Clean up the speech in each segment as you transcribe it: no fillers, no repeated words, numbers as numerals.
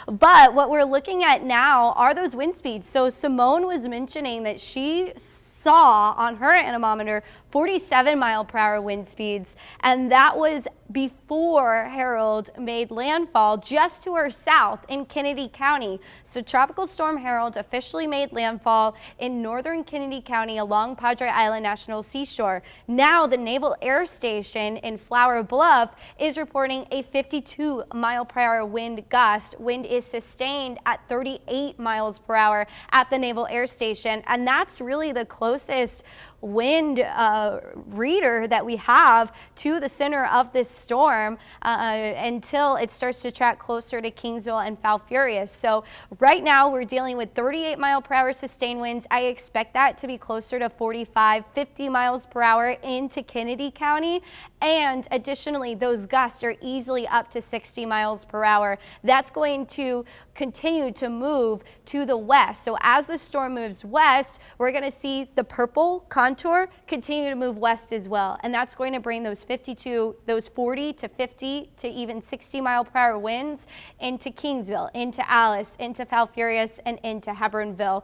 But what we're looking at now are those wind speeds. So Simone was mentioning that she saw on her anemometer 47-mile-per-hour wind speeds, and that was before Harold made landfall just to our south in Kennedy County. So Tropical Storm Harold officially made landfall in northern Kennedy County along Padre Island National Seashore. Now the Naval Air Station in Flower Bluff is reporting a 52-mile-per-hour wind gust. Wind is sustained at 38 miles per hour at the Naval Air Station, and that's really the closest wind reader that we have to the center of this storm until it starts to track closer to Kingsville and Falfurrias. So right now we're dealing with 38-mile-per-hour sustained winds. I expect that to be closer to 45, 50 miles per hour into Kennedy County. And additionally, those gusts are easily up to 60 miles per hour. That's going to continue to move to the west. So as the storm moves west, we're going to see the purple contour continue to move west as well. And that's going to bring those 40 to 50 to even 60 mile per hour winds into Kingsville, into Alice, into Falfurrias, and into Hebronville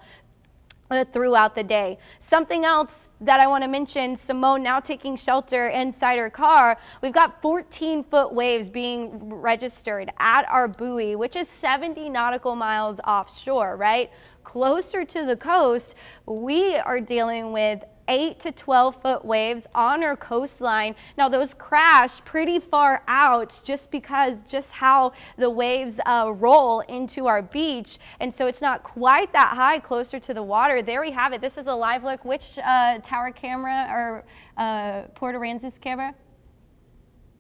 throughout the day. Something else that I want to mention, Simone now taking shelter inside her car. We've got 14-foot waves being registered at our buoy, which is 70 nautical miles offshore, right? Closer to the coast, we are dealing with 8 to 12-foot waves on our coastline. Now those crash pretty far out just how the waves roll into our beach, and so it's not quite that high closer to the water. There we have it. This is a live look. Which tower camera or Port Aransas camera?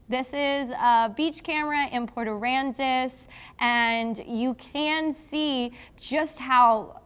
This is a beach camera in Port Aransas, and you can see just how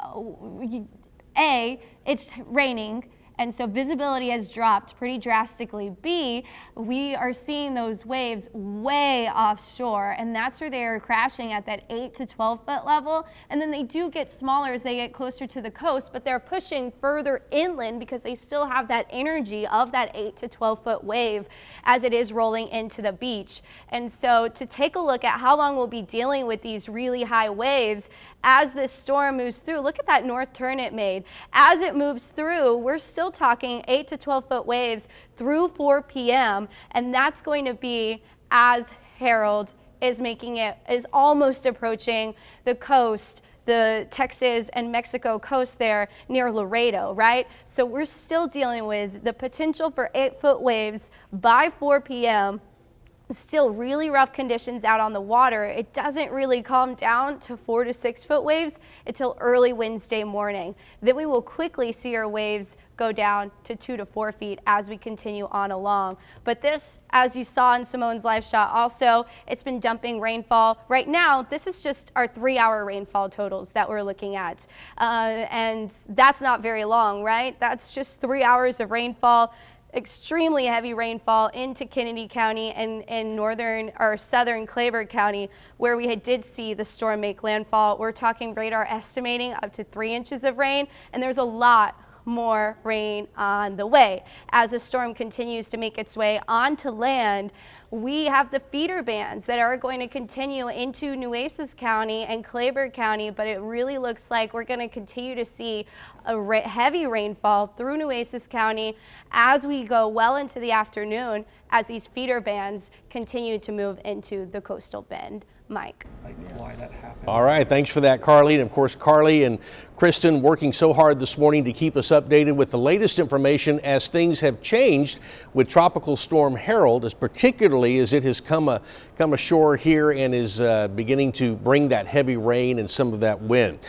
it's raining, and so visibility has dropped pretty drastically. B, we are seeing those waves way offshore, and that's where they are crashing at that 8 to 12 foot level. And then they do get smaller as they get closer to the coast, but they're pushing further inland because they still have that energy of that 8 to 12 foot wave as it is rolling into the beach. And so to take a look at how long we'll be dealing with these really high waves as this storm moves through, look at that north turn it made. As it moves through, we're still talking 8 to 12 foot waves through 4 p.m. and that's going to be as Harold is almost approaching the coast, the Texas and Mexico coast there near Laredo, right? So we're still dealing with the potential for 8-foot waves by 4 p.m. Still really rough conditions out on the water. It doesn't really calm down to 4 to 6 foot waves until early Wednesday morning. Then we will quickly see our waves go down to 2 to 4 feet as we continue on along. But this, as you saw in Simone's live shot also, it's been dumping rainfall. Right now, this is just our 3-hour rainfall totals that we're looking at. And that's not very long, right? That's just 3 hours of rainfall. Extremely heavy rainfall into Kennedy County and northern or southern Claiborne County, where we did see the storm make landfall. We're talking radar estimating up to 3 inches of rain, and there's a lot more rain on the way. As the storm continues to make its way onto land, we have the feeder bands that are going to continue into Nueces County and Claiborne County, but it really looks like we're going to continue to see a heavy rainfall through Nueces County as we go well into the afternoon as these feeder bands continue to move into the coastal bend. Mike. Why that happened. All right, thanks for that, Carly. And of course, Carly and Kristen working so hard this morning to keep us updated with the latest information as things have changed with Tropical Storm Harold, particularly as it has come ashore here and is beginning to bring that heavy rain and some of that wind.